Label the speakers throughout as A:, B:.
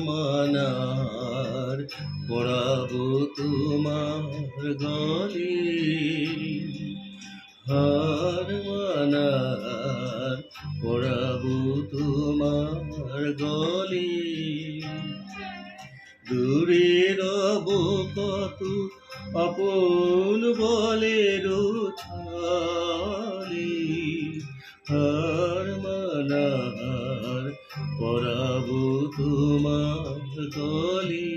A: মানার পড়াবো তোমার গলে, হার মানার পড়াবো তোমার গলে। দূরে রব কত আপন বলের ছলে, হার মানার পড়াবো তোমার গলে।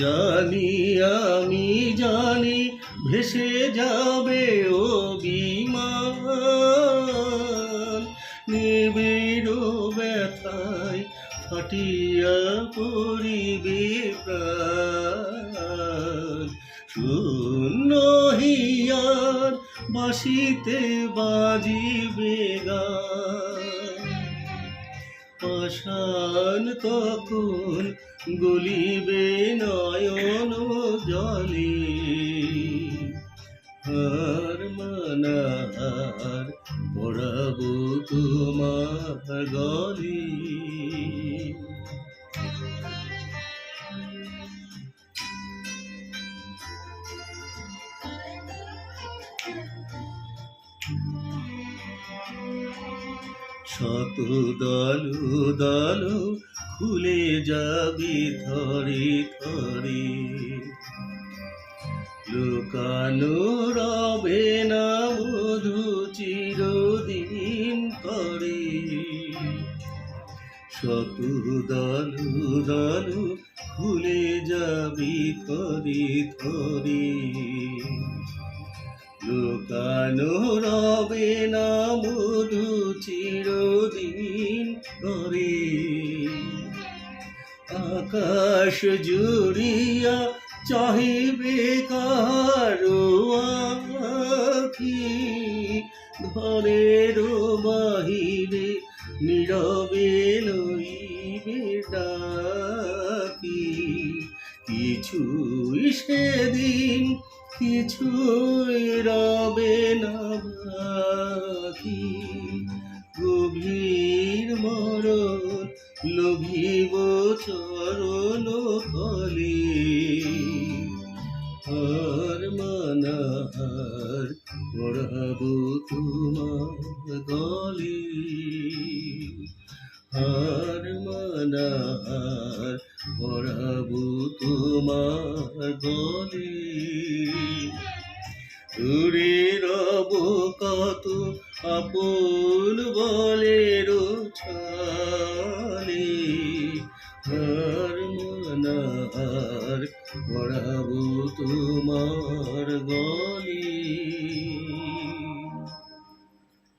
A: জানি আমি জানি ভেসে যাবে অভিমান, নিবিড় ব্যথায় ফাটিয়া পড়িবে প্রাণ। শূন্য হিয়ার বাঁশিতে বাজিবে গান, পাষাণ তখন গলিবে নয়ন জলে, হার মানার পড়াবো তোমার গলে। শত দলু দলু খুলে যাবি থরে থরে, লুকানো রবে না মধু চিরদিন করে। শত দলু দলু খুলে যাবি থরে থরে, লুকানো রবে না মধু চিরদিন করে। আকাশ জুড়িয়া চাহিবে কারো আখি, ঘরের বাহিরে নীরবে লইবে ডাকি। কিছুই সেদিন কিছুই রবে না বাকি, গভীর মরণ লোভিব চরণ তলে, হার মানার পড়াবো তোমার গলে, হার মানার পড়াবো তোমার গলে। দূরে রব কত আপন বলের ছলে, হার মানার পড়াবো তোমার গলে।